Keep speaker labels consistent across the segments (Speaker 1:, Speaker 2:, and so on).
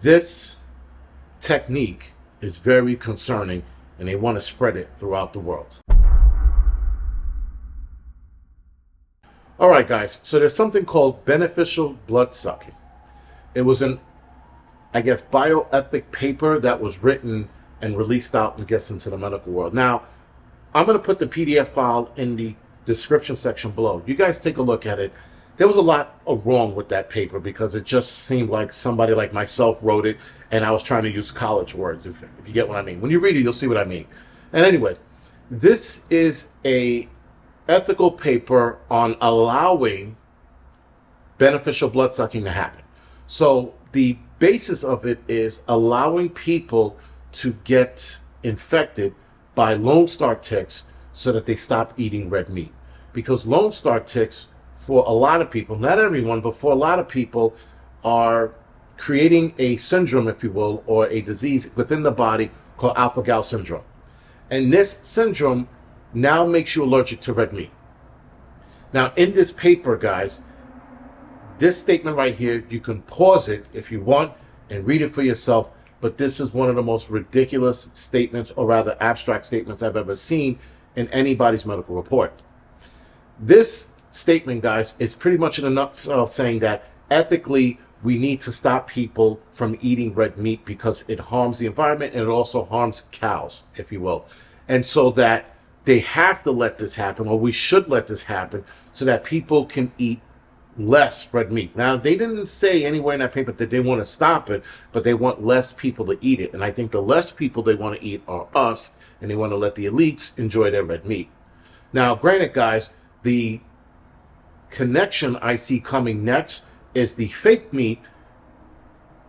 Speaker 1: This technique is very concerning, and they want to spread it throughout the world. All right, guys, so there's something called beneficial blood sucking. It was an, I guess, bioethic paper that was written and released out and gets into the medical world. Now, I'm going to put the PDF file in the description section below. You guys take a look at it. There was a lot wrong with that paper because it just seemed like somebody like myself wrote it, and I was trying to use college words, if you get what I mean. When you read it, you'll see what I mean. And anyway, this is a ethical paper on allowing beneficial blood sucking to happen. So the basis of it is allowing people to get infected by Lone Star ticks so that they stop eating red meat. Because Lone Star ticks, for a lot of people, not everyone, but for a lot of people, are creating a syndrome, if you will, or a disease within the body called alpha-gal syndrome. And this syndrome now makes you allergic to red meat. Now, in this paper, guys, this statement right here, you can pause it if you want and read it for yourself, but this is one of the most ridiculous statements, or rather abstract statements I've ever seen in anybody's medical report. This statement, guys, is pretty much in a nutshell saying that ethically we need to stop people from eating red meat because it harms the environment and it also harms cows, if you will. And so that they have to let this happen, or we should let this happen, so that people can eat less red meat. Now, they didn't say anywhere in that paper that they want to stop it, but they want less people to eat it. And I think the less people they want to eat are us, and they want to let the elites enjoy their red meat. Now, granted, guys, the connection I see coming next is the fake meat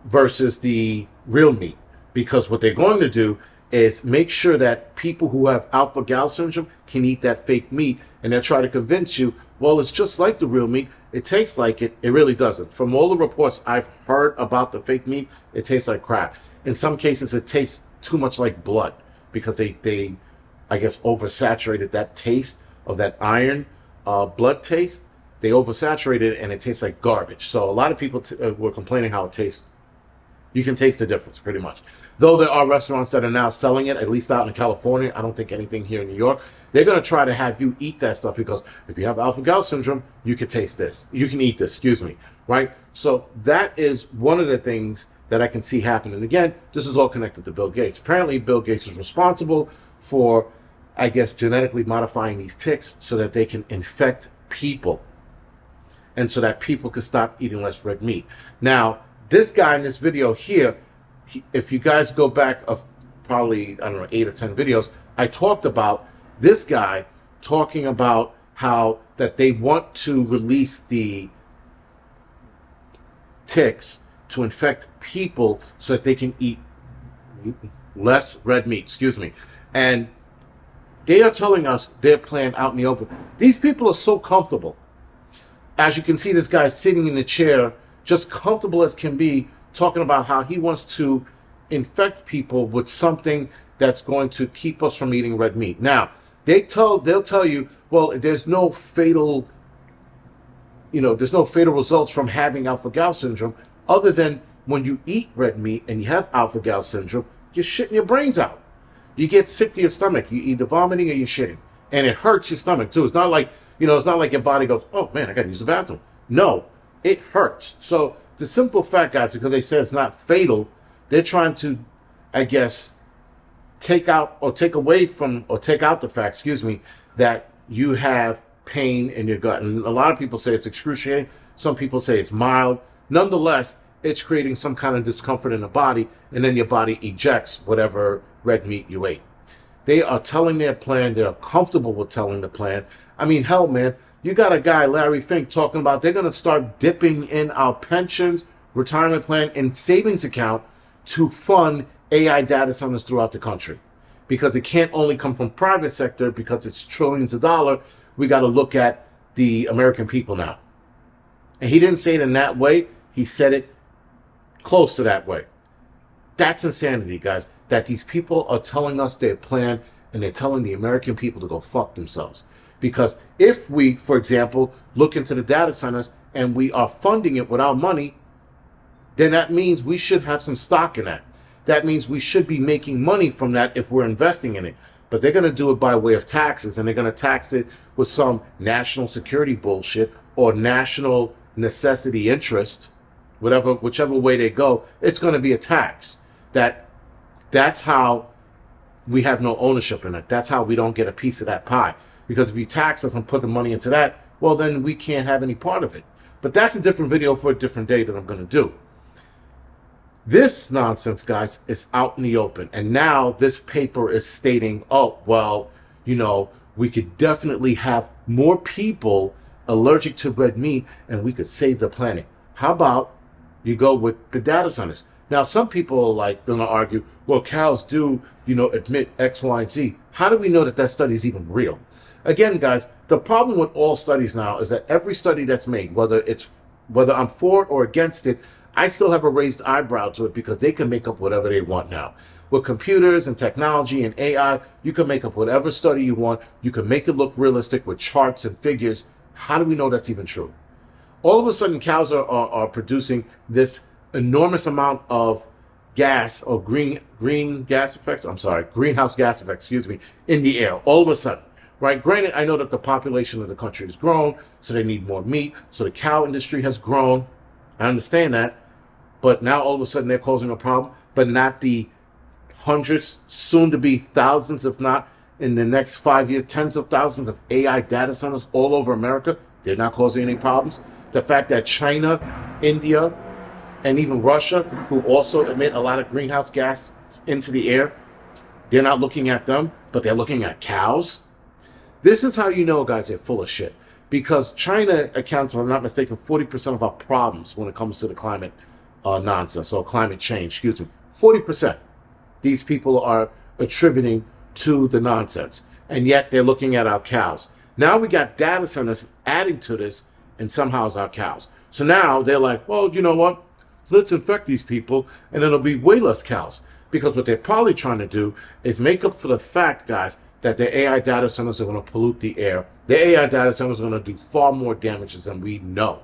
Speaker 1: versus the real meat. Because what they're going to do is make sure that people who have alpha-gal syndrome can eat that fake meat, and they'll try to convince you, well, it's just like the real meat. It tastes like it. It really doesn't. From all the reports I've heard about the fake meat, it tastes like crap. In some cases, it tastes too much like blood because they I guess, oversaturated that taste of that iron blood taste. They oversaturated it, and it tastes like garbage. So a lot of people were complaining how it tastes. You can taste the difference, pretty much. Though there are restaurants that are now selling it, at least out in California. I don't think anything here in New York. They're going to try to have you eat that stuff because if you have alpha-gal syndrome, you can taste this. You can eat this, excuse me, right? So that is one of the things that I can see happen. And again, this is all connected to Bill Gates. Apparently, Bill Gates is responsible for, I guess, genetically modifying these ticks so that they can infect people and so that people can stop eating less red meat. Now, this guy in this video here, if you guys go back of probably, I don't know, 8 or 10 videos, I talked about this guy talking about how that they want to release the ticks to infect people so that they can eat less red meat, excuse me. And they are telling us their plan out in the open. These people are so comfortable. As you can see, this guy sitting in the chair, just comfortable as can be, talking about how he wants to infect people with something that's going to keep us from eating red meat. Now, they'll tell you, well, there's no fatal, there's no fatal results from having alpha-gal syndrome, other than when you eat red meat and you have alpha-gal syndrome, you're shitting your brains out. You get sick to your stomach. You either vomiting or you're shitting, and it hurts your stomach too. It's not like it's not like your body goes, oh man, I got to use the bathroom. No, it hurts. So the simple fact, guys, because they say it's not fatal, they're trying to, I guess, take out the fact, excuse me, that you have pain in your gut. And a lot of people say it's excruciating. Some people say it's mild. Nonetheless, it's creating some kind of discomfort in the body, and then your body ejects whatever red meat you ate. They are telling their plan. They're comfortable with telling the plan. I mean, hell, man, you got a guy, Larry Fink, talking about they're going to start dipping in our pensions, retirement plan, and savings account to fund AI data centers throughout the country. Because it can't only come from private sector because it's trillions of dollars. We got to look at the American people now. And he didn't say it in that way. He said it close to that way. That's insanity, guys, that these people are telling us their plan and they're telling the American people to go fuck themselves. Because if we, for example, look into the data centers and we are funding it with our money, then that means we should have some stock in that. That means we should be making money from that if we're investing in it. But they're going to do it by way of taxes, and they're going to tax it with some national security bullshit or national necessity interest, whichever way they go. It's going to be a tax. That's how we have no ownership in it. That's how we don't get a piece of that pie. Because if you tax us and put the money into that, well, then we can't have any part of it. But that's a different video for a different day that I'm going to do. This nonsense, guys, is out in the open. And now this paper is stating, oh, well, we could definitely have more people allergic to red meat and we could save the planet. How about you go with the data centers? Now, some people are going to argue, well, cows do, admit X, Y, and Z. How do we know that study is even real? Again, guys, the problem with all studies now is that every study that's made, whether I'm for it or against it, I still have a raised eyebrow to it because they can make up whatever they want now. With computers and technology and AI, you can make up whatever study you want. You can make it look realistic with charts and figures. How do we know that's even true? All of a sudden, cows are producing this enormous amount of gas or greenhouse gas effects, in the air all of a sudden. Right? Granted, I know that the population of the country has grown, so they need more meat. So the cow industry has grown. I understand that. But now all of a sudden they're causing a problem, but not the hundreds, soon to be thousands, if not in the next 5 years, tens of thousands of AI data centers all over America. They're not causing any problems. The fact that China, India, and even Russia, who also emit a lot of greenhouse gas into the air, they're not looking at them, but they're looking at cows. This is how you know, guys, they're full of shit. Because China accounts, if I'm not mistaken, 40% of our problems when it comes to the climate nonsense or climate change, 40%. These people are attributing to the nonsense. And yet they're looking at our cows. Now we got data centers adding to this, and somehow it's our cows. So now they're like, well, you know what? Let's infect these people, and it'll be way less cows. Because what they're probably trying to do is make up for the fact, guys, that the AI data centers are going to pollute the air. The AI data centers are going to do far more damage than we know.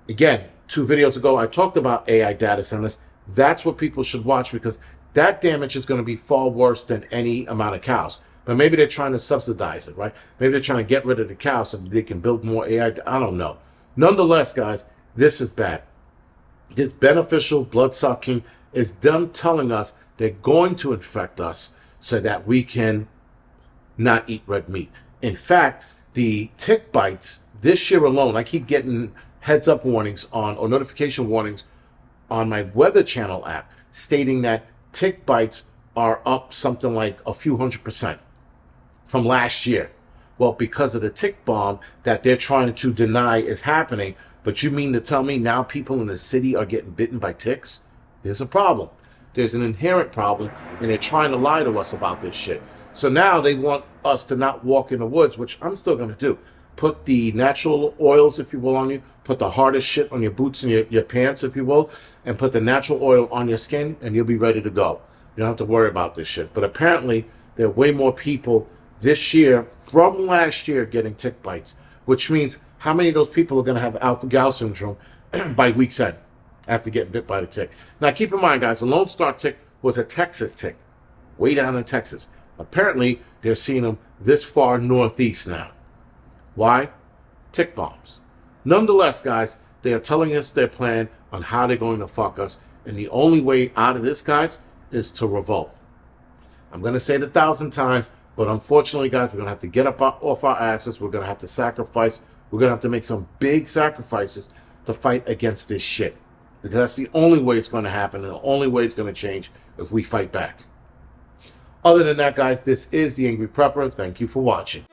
Speaker 1: Again, 2 videos ago, I talked about AI data centers. That's what people should watch because that damage is going to be far worse than any amount of cows. But maybe they're trying to subsidize it, right? Maybe they're trying to get rid of the cows so that they can build more AI. I don't know. Nonetheless, guys, this is bad. This beneficial blood sucking is them telling us they're going to infect us so that we can not eat red meat. In fact, the tick bites this year alone, I keep getting heads up warnings or notification warnings on my Weather Channel app stating that tick bites are up something like a few 100% from last year. Well, because of the tick bomb that they're trying to deny is happening. But you mean to tell me now people in the city are getting bitten by ticks? There's a problem. There's an inherent problem, and they're trying to lie to us about this shit. So now they want us to not walk in the woods, which I'm still going to do. Put the natural oils, if you will, on you. Put the hardest shit on your boots and your pants, if you will. And put the natural oil on your skin, and you'll be ready to go. You don't have to worry about this shit. But apparently, there are way more people this year from last year getting tick bites. Which means how many of those people are going to have alpha-gal syndrome by week's end after getting bit by the tick? Now, keep in mind, guys, the Lone Star tick was a Texas tick. Way down in Texas. Apparently, they're seeing them this far northeast now. Why? Tick bombs. Nonetheless, guys, they are telling us their plan on how they're going to fuck us. And the only way out of this, guys, is to revolt. I'm going to say it 1,000 times, but unfortunately, guys, we're going to have to get up off our asses. We're going to have to sacrifice. We're going to have to make some big sacrifices to fight against this shit. Because that's the only way it's going to happen and the only way it's going to change if we fight back. Other than that, guys, this is The Angry Prepper. Thank you for watching.